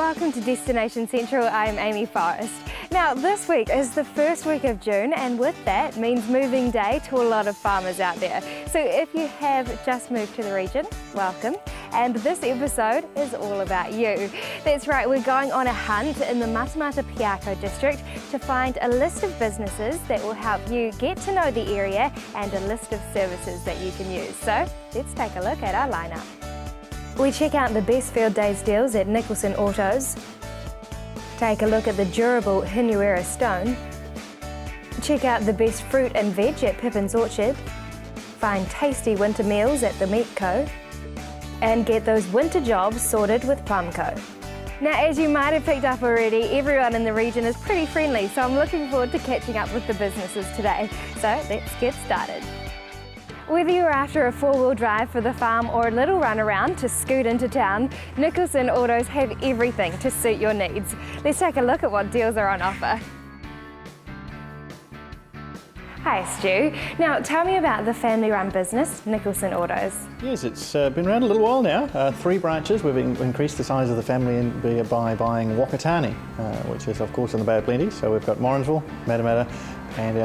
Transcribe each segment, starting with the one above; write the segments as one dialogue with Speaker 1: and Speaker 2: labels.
Speaker 1: Welcome to Destination Central. I'm Amy Forrest. Now this week is the first week of June, and with that means moving day to a lot of farmers out there. So if you have just moved to the region, welcome. And this episode is all about you. That's right, we're going on a hunt in the Matamata-Piako District to find a list of businesses that will help you get to know the area and a list of services that you can use. So let's take a look at our lineup. We check out the best Fieldays deals at Nicholson Autos, take a look at the durable Hinuera Stone, check out the best fruit and veg at Pippins Orchard, find tasty winter meals at the Plumb Co, and get those winter jobs sorted with Plumb Co. Now, as you might have picked up already, everyone in the region is pretty friendly, so I'm looking forward to catching up with the businesses today. So let's get started. Whether you're after a four-wheel drive for the farm or a little run around to scoot into town, Nicholson Autos have everything to suit your needs. Let's take a look at what deals are on offer. Hi Stu, now tell me about the family-run business, Nicholson Autos.
Speaker 2: Yes, it's been around a little while now. 3 branches. We've increased the size of the family by buying Wakatani, which is of course in the Bay of Plenty. So we've got Morrinsville, Matamata, and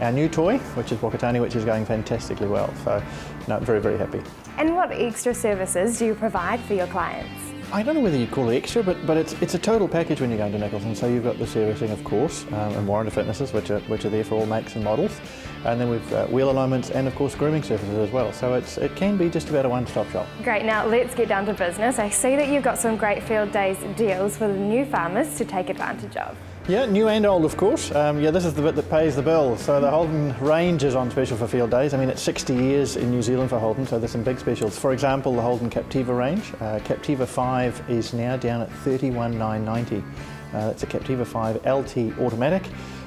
Speaker 2: our new toy, which is Wakatani, which is going fantastically well. So, no, very, very happy. And
Speaker 1: what extra services do you provide for your clients?
Speaker 2: I don't know whether you call it extra, but it's a total package when you're going to Nicholson. So you've got the servicing, of course, and warranty fitnesses, which are there for all makes and models. And then we've wheel alignments and, of course, grooming services as well. So it can be just about a one-stop shop.
Speaker 1: Great. Now let's get down to business. I see that you've got some great Fieldays deals for the new farmers to take advantage of.
Speaker 2: Yeah, new and old, of course. Yeah, this is the bit that pays the bills. So the Holden range is on special for Fieldays. I mean, it's 60 years in New Zealand for Holden, so there's some big specials. For example, the Holden Captiva range. Captiva 5 is now down at $31,990. That's a Captiva 5 LT automatic.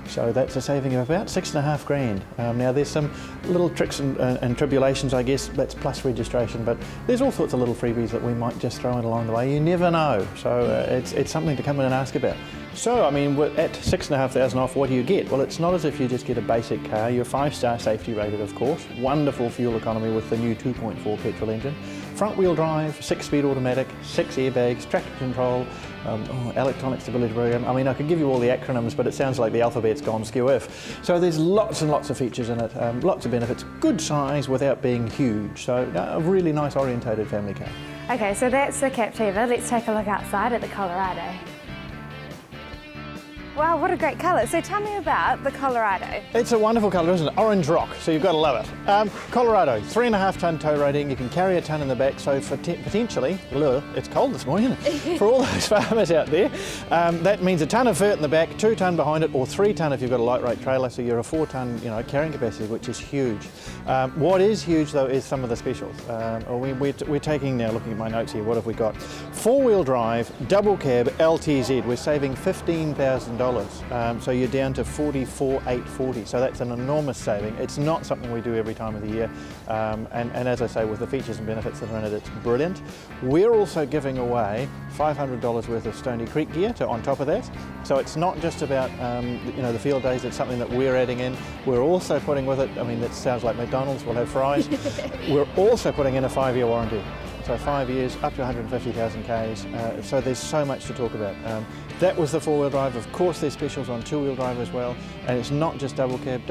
Speaker 2: So that's a saving of about $6.5 grand. Now there's some little tricks and tribulations, I guess, that's plus registration, but there's all sorts of little freebies that we might just throw in along the way. You never know. So it's something to come in and ask about. So, I mean, at $6,500 off, what do you get? Well, it's not as if you just get a basic car. You're 5-star safety rated, of course. Wonderful fuel economy with the new 2.4 petrol engine. Front-wheel drive, 6-speed automatic, 6 airbags, traction control, electronic stability program. I mean, I could give you all the acronyms, but it sounds like the alphabet's gone skew-if. So there's lots and lots of features in it, lots of benefits, good size without being huge. So a really nice orientated family car.
Speaker 1: Okay, so that's the Captiva. Let's take a look outside at the Colorado. Wow, what a great colour. So tell me about the Colorado.
Speaker 2: It's a wonderful colour, isn't it? Orange rock, so you've got to love it. Colorado, 3.5 tonne tow rating. You can carry a tonne in the back, so for potentially, it's cold this morning, isn't it? For all those farmers out there, that means a tonne of fert in the back, 2 tonne behind it, or 3 tonne if you've got a light rate trailer, so you're a 4 tonne, carrying capacity, which is huge. What is huge though is some of the specials. We're taking now, looking at my notes here, what have we got? 4-wheel drive, double cab, LTZ. We're saving $15,000. So you're down to $44,840. So that's an enormous saving. It's not something we do every time of the year. And as I say, with the features and benefits that are in it, it's brilliant. We're also giving away $500 worth of Stony Creek gear on top of that. So it's not just about the Fieldays. It's something that we're adding in. We're also putting with it, I mean, that sounds like McDonald's, we'll have fries. We're also putting in a 5-year warranty. So 5 years, up to 150,000 Ks. So there's so much to talk about. That was the 4-wheel drive. Of course, there's specials on 2-wheel drive as well. And it's not just double cab,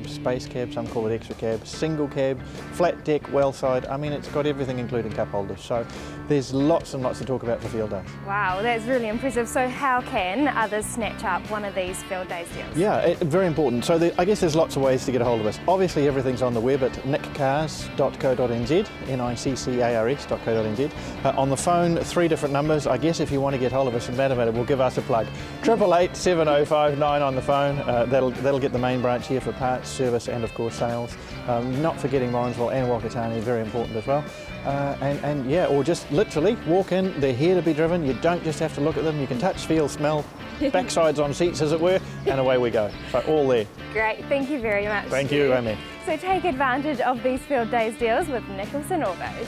Speaker 2: space cab, some call it extra cab, single cab, flat deck, well side. I mean, it's got everything including cup holders. So there's lots and lots to talk about for Fieldays.
Speaker 1: Wow, that's really impressive. So how can others snatch up one of these Fieldays deals?
Speaker 2: Yeah, very important. So I guess there's lots of ways to get a hold of us. Obviously, everything's on the web at nickcars.co.nz, niccars.co.nz. On the phone, 3 different numbers. I guess if you want to get hold of us in Matamata, we'll give us a plug. 888 7059 on the phone. That'll get the main branch here for parts, service, and of course sales. Not forgetting Morrinsville and Wakatani, very important as well. And yeah, or just literally walk in. They're here to be driven. You don't just have to look at them. You can touch, feel, smell, backsides on seats, as it were, and away we go. So all there.
Speaker 1: Great. Thank you very much.
Speaker 2: Thank you, Amy.
Speaker 1: So take advantage of these Fieldays deals with Nicholson Autos.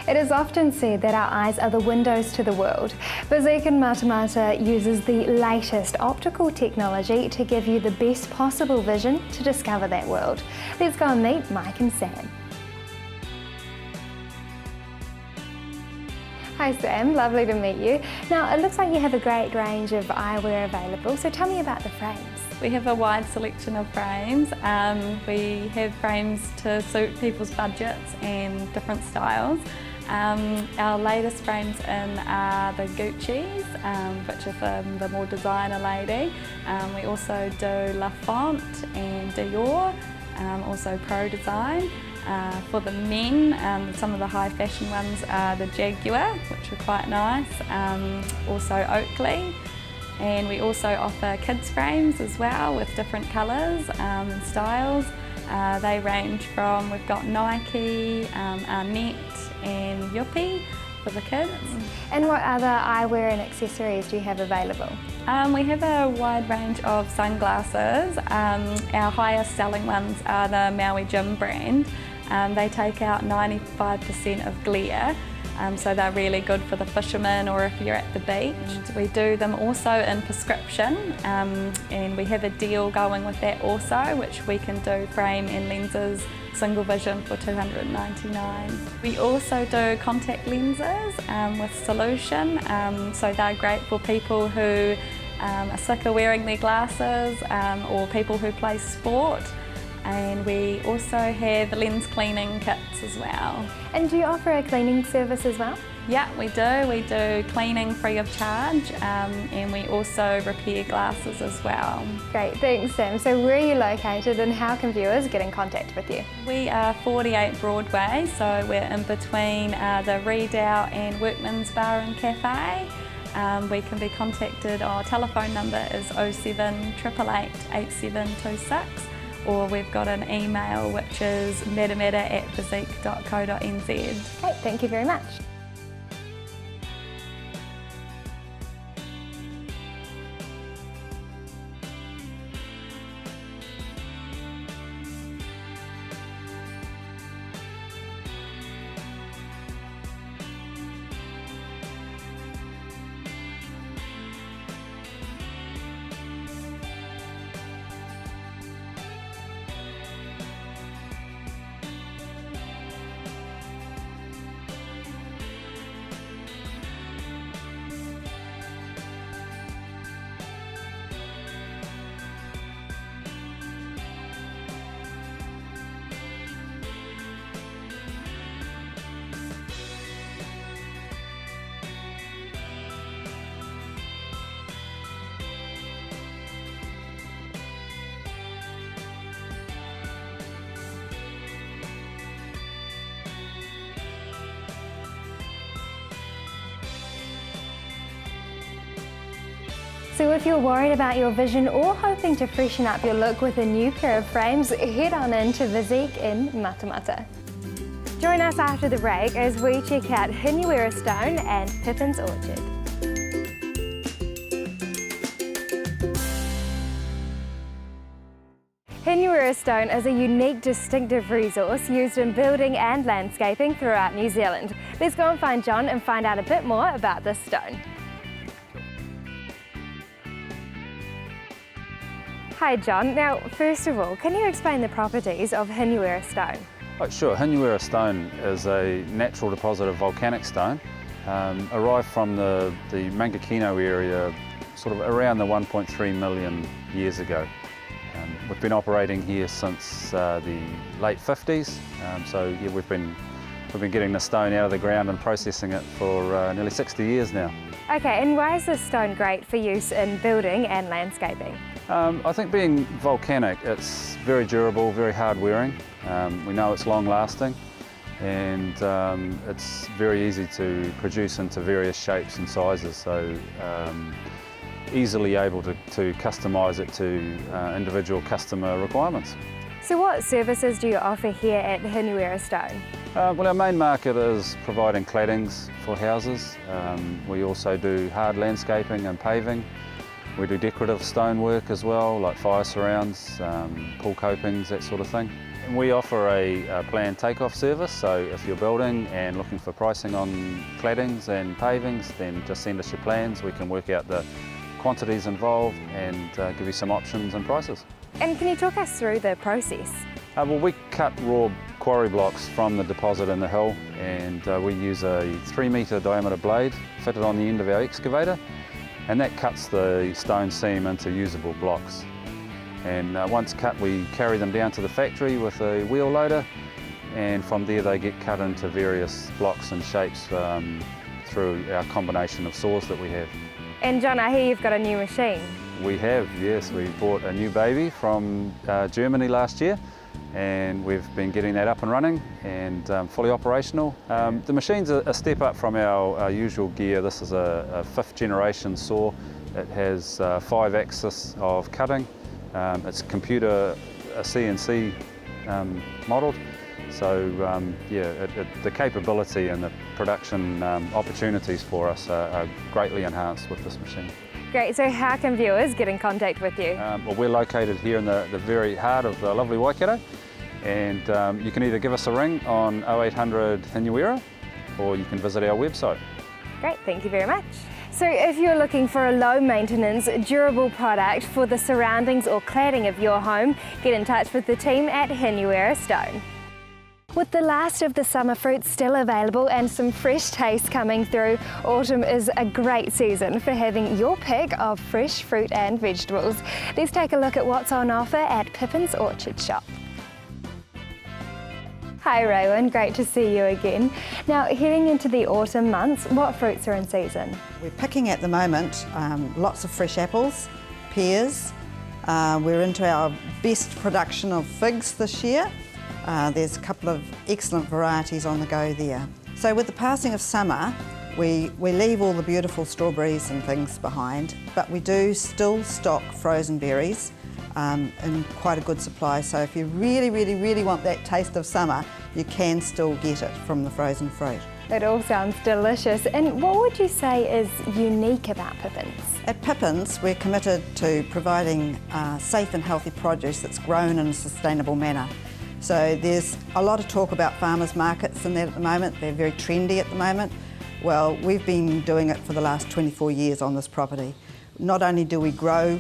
Speaker 1: It is often said that our eyes are the windows to the world. Visique Matamata uses the latest optical technology to give you the best possible vision to discover that world. Let's go and meet Mike and Sam. Hi Sam, lovely to meet you. Now it looks like you have a great range of eyewear available, so tell me about the frames.
Speaker 3: We have a wide selection of frames. We have frames to suit people's budgets and different styles. Our latest frames in are the Gucci's, which are for the more designer lady. We also do La Font and Dior, also Pro Design. For the men, some of the high fashion ones are the Jaguar, which are quite nice, also Oakley. And we also offer kids frames as well with different colours and styles. They range from, we've got Nike, Arnett and Yuppie for the kids.
Speaker 1: And what other eyewear and accessories do you have available?
Speaker 3: We have a wide range of sunglasses. Our highest selling ones are the Maui Jim brand. They take out 95% of glare. So they're really good for the fishermen or if you're at the beach. We do them also in prescription, and we have a deal going with that also, which we can do frame and lenses single vision for $299. We also do contact lenses with solution, so they're great for people who are sick of wearing their glasses or people who play sport. And we also have lens cleaning kits as well.
Speaker 1: And do you offer a cleaning service as well?
Speaker 3: Yeah, we do. We do cleaning free of charge, and we also repair glasses as well.
Speaker 1: Great, thanks Sam. So where are you located and how can viewers get in contact with you?
Speaker 3: We are 48 Broadway, so we're in between the Redoubt and Workman's Bar and Cafe. We can be contacted, our telephone number is 07 888 8726. Or we've got an email which is matamata@visique.co.nz.
Speaker 1: Great, thank you very much. So if you're worried about your vision or hoping to freshen up your look with a new pair of frames, head on in to Visique in Matamata. Join us after the break as we check out Hinuera Stone and Pippins Orchard. Hinuera Stone is a unique, distinctive resource used in building and landscaping throughout New Zealand. Let's go and find John and find out a bit more about this stone. Hi John, now first of all, can you explain the properties of Hinuera Stone?
Speaker 4: Oh, sure. Hinuera Stone is a natural deposit of volcanic stone, arrived from the Mangakino area sort of around the 1.3 million years ago. We've been operating here since the late 50s, so yeah, we've been getting the stone out of the ground and processing it for nearly 60 years now.
Speaker 1: Okay, and why is this stone great for use in building and landscaping?
Speaker 4: I think being volcanic, it's very durable, very hard wearing. We know it's long lasting, and it's very easy to produce into various shapes and sizes, so easily able to customise it to individual customer requirements.
Speaker 1: So what services do you offer here at Hinuera Stone?
Speaker 4: Well, our main market is providing claddings for houses. We also do hard landscaping and paving. We do decorative stonework as well, like fire surrounds, pool copings, that sort of thing. And we offer a planned take-off service, so if you're building and looking for pricing on claddings and pavings, then just send us your plans. We can work out the quantities involved and give you some options and prices.
Speaker 1: And can you talk us through the process?
Speaker 4: Well, we cut raw quarry blocks from the deposit in the hill, and we use a 3-metre diameter blade fitted on the end of our excavator, and that cuts the stone seam into usable blocks. And once cut, we carry them down to the factory with a wheel loader, and from there they get cut into various blocks and shapes through our combination of saws that we have.
Speaker 1: And John, I hear you've got a new machine.
Speaker 4: We have, yes. We bought a new baby from Germany last year, and we've been getting that up and running and fully operational. The machine's a step up from our usual gear. This is a 5th generation saw. It has 5 axis of cutting. It's computer CNC modelled. So the capability and the production opportunities for us are greatly enhanced with this machine.
Speaker 1: Great, so how can viewers get in contact with you?
Speaker 4: Well, we're located here in the very heart of the lovely Waikato, and you can either give us a ring on 0800 Hinuera, or you can visit our website.
Speaker 1: Great, thank you very much. So if you're looking for a low maintenance, durable product for the surroundings or cladding of your home, get in touch with the team at Hinuera Stone. With the last of the summer fruits still available and some fresh taste coming through, autumn is a great season for having your pick of fresh fruit and vegetables. Let's take a look at what's on offer at Pippins Orchard shop. Hi Raywin, great to see you again. Now heading into the autumn months, what fruits are in season?
Speaker 5: We're picking at the moment lots of fresh apples, pears. We're into our best production of figs this year. There's a couple of excellent varieties on the go there. So with the passing of summer, we leave all the beautiful strawberries and things behind, but we do still stock frozen berries in quite a good supply. So if you really want that taste of summer, you can still get it from the frozen fruit.
Speaker 1: It all sounds delicious. And what would you say is unique about Pippins?
Speaker 5: At Pippins, we're committed to providing safe and healthy produce that's grown in a sustainable manner. So there's a lot of talk about farmers markets and that at the moment. They're very trendy at the moment. Well, we've been doing it for the last 24 years on this property. Not only do we grow,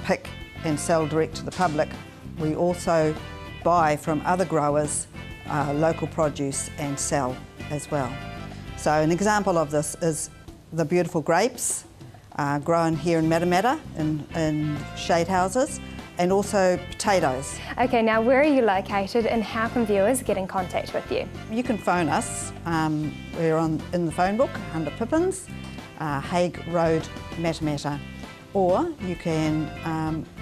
Speaker 5: pick and sell direct to the public, we also buy from other growers local produce and sell as well. So an example of this is the beautiful grapes grown here in Matamata in shade houses, and also potatoes.
Speaker 1: Okay, now where are you located and how can viewers get in contact with you?
Speaker 5: You can phone us. We're in the phone book under Pippins, Hague Road, Matamata, or you can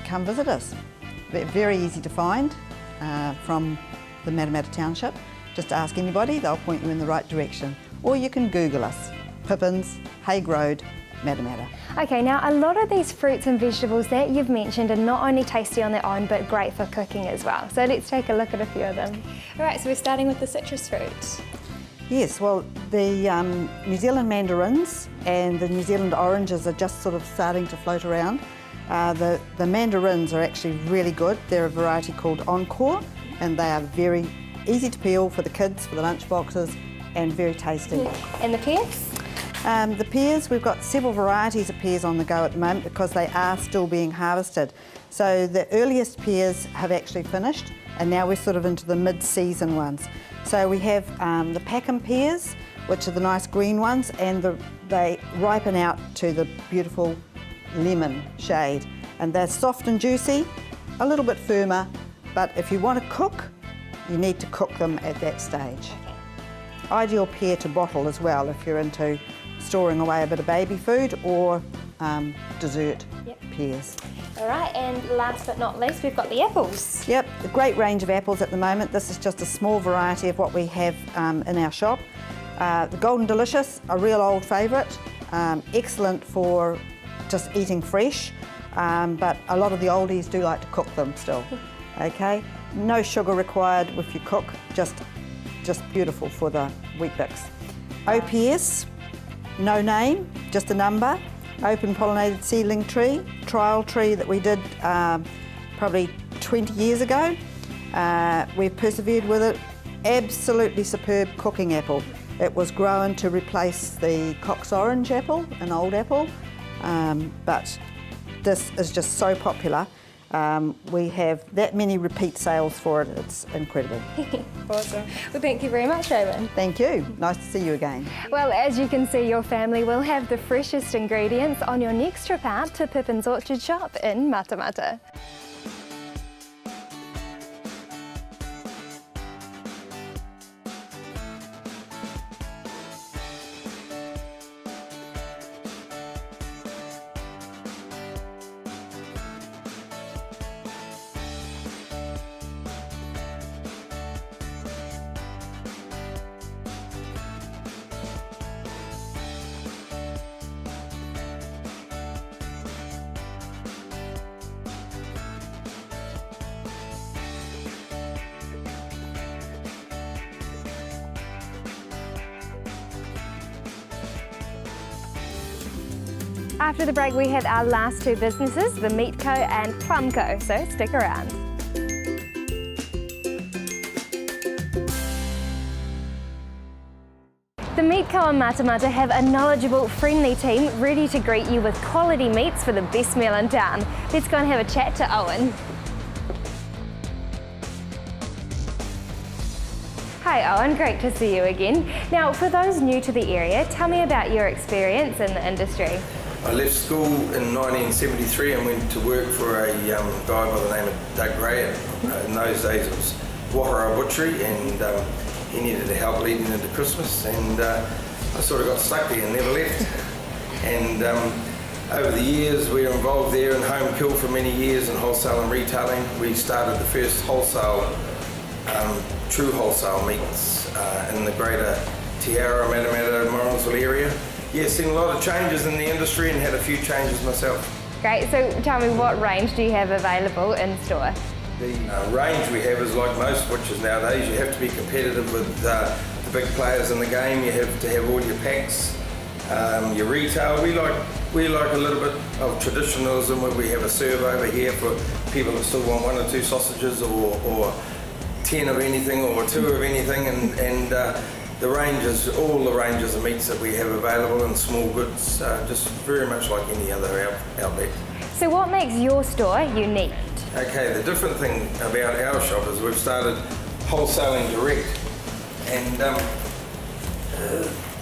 Speaker 5: come visit us. They're very easy to find from the Matamata Township. Just ask anybody, they'll point you in the right direction. Or you can Google us, Pippins, Hague Road, Matamata.
Speaker 1: Okay, now a lot of these fruits and vegetables that you've mentioned are not only tasty on their own but great for cooking as well. So let's take a look at a few of them. All right, so we're starting with the citrus fruits.
Speaker 5: Yes, well the New Zealand mandarins and the New Zealand oranges are just sort of starting to float around. The mandarins are actually really good. They're a variety called Encore, and they are very easy to peel for the kids, for the lunch boxes, and very tasty.
Speaker 1: And the pears?
Speaker 5: The pears, we've got several varieties of pears on the go at the moment because they are still being harvested. So the earliest pears have actually finished, and now we're sort of into the mid-season ones. So we have the Packham pears, which are the nice green ones, and they ripen out to the beautiful lemon shade. And they're soft and juicy, a little bit firmer, but if you want to cook, you need to cook them at that stage. Ideal pear to bottle as well if you're into storing away a bit of baby food or dessert pears.
Speaker 1: All right, and last but not least, we've got the apples.
Speaker 5: Yep, a great range of apples at the moment. This is just a small variety of what we have in our shop. The Golden Delicious, a real old favourite, excellent for just eating fresh, but a lot of the oldies do like to cook them still. Okay, no sugar required if you cook, just beautiful for the Weet-Bix. OPS, no name, just a number. Open pollinated seedling tree, trial tree that we did probably 20 years ago. We've persevered with it. Absolutely superb cooking apple. It was grown to replace the Cox Orange apple, an old apple, but this is just so popular. We have that many repeat sales for it, it's incredible.
Speaker 1: Awesome. Well, thank you very much, Raven.
Speaker 5: Thank you. Nice to see you again.
Speaker 1: Well, as you can see, your family will have the freshest ingredients on your next trip out to Pippins Orchard shop in Matamata. After the break, we have our last two businesses, the Meat Co and Plumb Co, so stick around. The Meat Co and Matamata have a knowledgeable, friendly team ready to greet you with quality meats for the best meal in town. Let's go and have a chat to Owen. Hi Owen, great to see you again. Now, for those new to the area, tell me about your experience in the industry.
Speaker 6: I left school in 1973 and went to work for a guy by the name of Doug Gray. In those days it was Wahara Butchery, and he needed help leading into Christmas, and I sort of got stuck there and never left. And over the years we were involved there in home kill for many years in wholesale and retailing. We started the first wholesale, true wholesale meats in the greater Tiara, Matamata, Morrinsville area. Yeah, seen a lot of changes in the industry and had a few changes myself.
Speaker 1: Great, so tell me, what range do you have available in store?
Speaker 6: The range we have is like most butchers nowadays. You have to be competitive with the big players in the game. You have to have all your packs, your retail. We like a little bit of traditionalism, where we have a serve over here for people that still want 1 or 2 sausages, or 10 of anything, or 2 of anything, and the ranges, all the ranges of meats that we have available in small goods, just very much like any other outlet.
Speaker 1: So what makes your store unique?
Speaker 6: Okay, the different thing about our shop is we've started wholesaling direct, and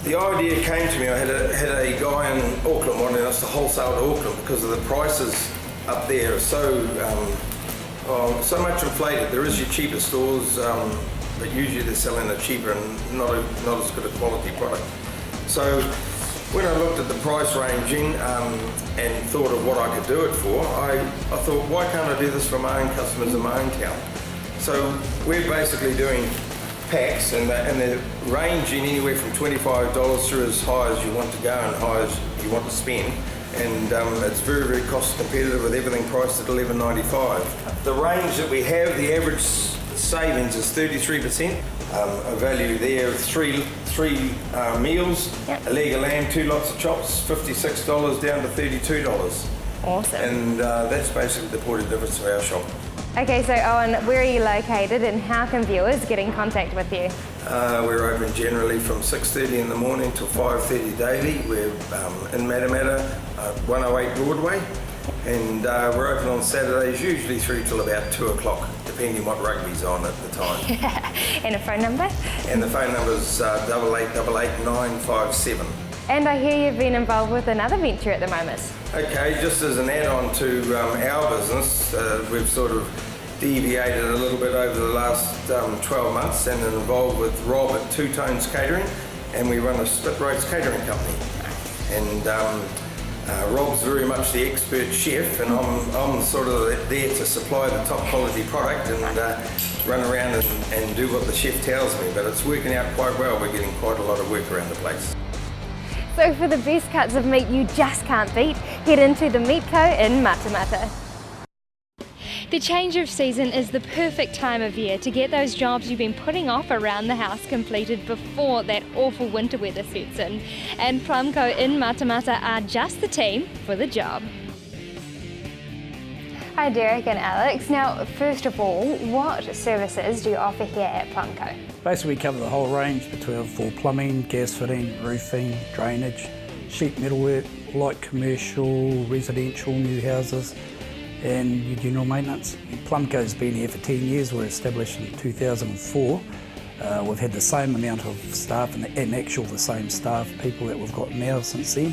Speaker 6: the idea came to me. I had a guy in Auckland wanting us to wholesale to Auckland because of the prices up there are so much inflated. There is your cheaper stores, but usually they're selling a cheaper and not as good a quality product. So when I looked at the price ranging and thought of what I could do it for, I thought, why can't I do this for my own customers in my own town? So we're basically doing packs, and they're ranging anywhere from $25 through as high as you want to go and high as you want to spend. And it's very, very cost competitive with everything priced at $11.95. The range that we have, the average savings is 33%. A value there of three meals,
Speaker 1: yep.
Speaker 6: A leg of lamb, 2 lots of chops, $56 down to $32.
Speaker 1: Awesome.
Speaker 6: And that's basically the point of difference of our shop.
Speaker 1: Okay, so Owen, where are you located and how can viewers get in contact with you?
Speaker 6: We're open generally from 6:30 in the morning till 5:30 daily. We're in Matamata, 108 Broadway, and we're open on Saturdays, usually through till about 2 o'clock, depending what rugby's on at the time.
Speaker 1: And a phone number?
Speaker 6: And the phone number is 8888
Speaker 1: And I hear you've been involved with another venture at the moment.
Speaker 6: Okay, just as an add-on to our business, we've sort of deviated a little bit over the last 12 months and are involved with Rob at Two Tones Catering, and we run a split rates catering company. And Rob's very much the expert chef, and I'm sort of there to supply the top quality product and run around and do what the chef tells me, but it's working out quite well. We're getting quite a lot of work around the place.
Speaker 1: So for the best cuts of meat you just can't beat, head into the Meat Co in Matamata. The change of season is the perfect time of year to get those jobs you've been putting off around the house completed before that awful winter weather sets in. And Plumb Co in Matamata are just the team for the job. Hi Derek and Alex. Now, first of all, what services do you offer here at Plumb Co?
Speaker 7: Basically, we cover the whole range for plumbing, gas fitting, roofing, drainage, sheet metalwork, light commercial, residential, new houses, and your general maintenance. Plumb Co's been here for 10 years. We were established in 2004. We've had the same amount of staff and actual the same staff people that we've got now since then,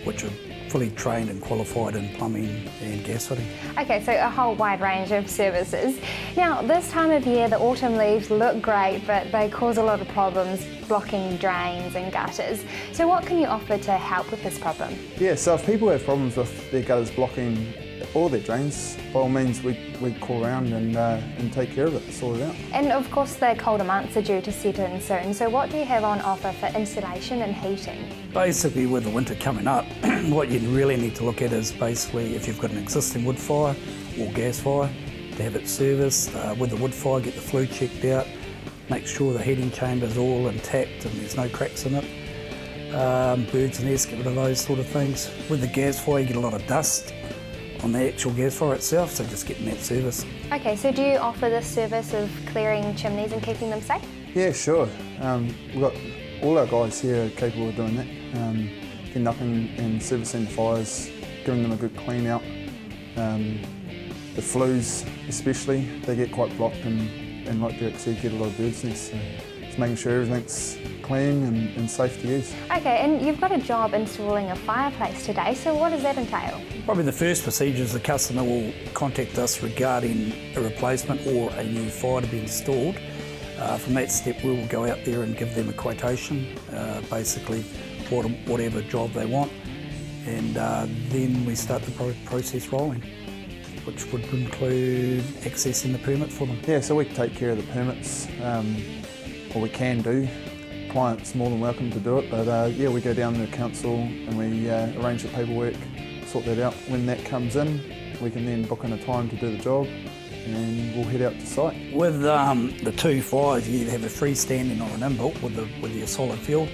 Speaker 7: which are fully trained and qualified in plumbing and gas fitting.
Speaker 1: Okay, so a whole wide range of services. Now, this time of year, the autumn leaves look great, but they cause a lot of problems, blocking drains and gutters. So what can you offer to help with this problem?
Speaker 8: Yeah, so if people have problems with their gutters blocking all their drains, by all means we call around and take care of it, sort it out.
Speaker 1: And of course the colder months are due to set in soon, so what do you have on offer for insulation and heating?
Speaker 7: Basically, with the winter coming up, what you really need to look at is basically if you've got an existing wood fire or gas fire, to have it serviced. With the wood fire, get the flue checked out, make sure the heating chamber's all intact and there's no cracks in it. Birds nests, get rid of those sort of things. With the gas fire, you get a lot of dust on the actual gas fire itself, so just getting that service.
Speaker 1: Okay, so do you offer this service of clearing chimneys and keeping them safe?
Speaker 8: Yeah, sure. We've got all our guys here are capable of doing that. Getting up and servicing the fires, giving them a good clean out. The flues especially, they get quite blocked and like Derek said, get a lot of birds nests. So just making sure everything's clean and safe to use.
Speaker 1: Okay, and you've got a job installing a fireplace today, so what does that entail?
Speaker 7: Probably the first procedure is the customer will contact us regarding a replacement or a new fire to be installed. From that step we will go out there and give them a quotation, basically whatever job they want, and then we start the process rolling, which would include accessing the permit for them.
Speaker 8: Yeah, so we take care of the permits, or we can do. Client's more than welcome to do it, but yeah, we go down to the council and we arrange the paperwork, sort that out. When that comes in, we can then book in a time to do the job and we'll head out to site. With the two fires, you either have a freestanding or an inbuilt with your solid fuel.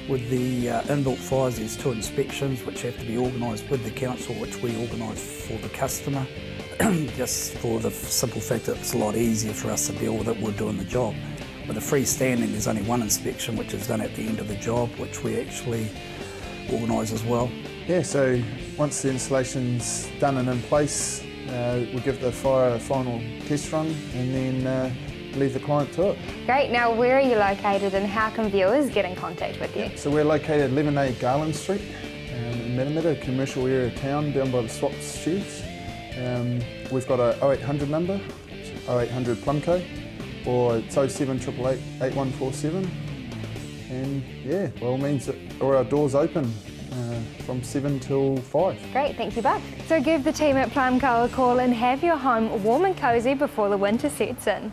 Speaker 8: With the inbuilt fires, there's two inspections which have to be organised with the council, which we organise for the customer, just for the simple fact that it's a lot easier for us to deal with it, we're doing the job. With the freestanding, there's only one inspection which is done at the end of the job, which we actually organise as well. Yeah, so once the installation's done and in place, we give the fire a final test run and then leave the client to it.
Speaker 1: Great, now where are you located and how can viewers get in contact with you?
Speaker 8: So we're located 11A Garland Street in Matamata, a commercial area of town down by the swaps sheds. We've got a 0800 number, 0800 Plumb Co, or it's 07888 8147. And yeah, by all means, or our doors open from 7 till 5.
Speaker 1: Great, thank you both. So give the team at Plumb Co a call and have your home warm and cosy before the winter sets in.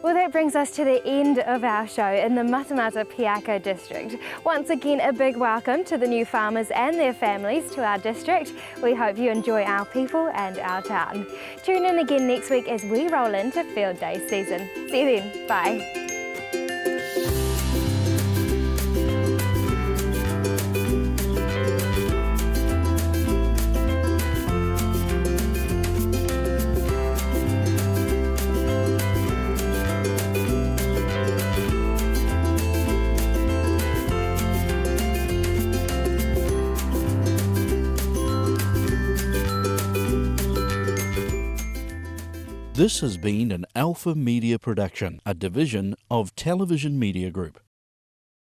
Speaker 1: Well, that brings us to the end of our show in the Matamata-Piako District. Once again, a big welcome to the new farmers and their families to our district. We hope you enjoy our people and our town. Tune in again next week as we roll into Field Day season. See you then. Bye.
Speaker 9: This has been an Alpha Media production, a division of Television Media Group.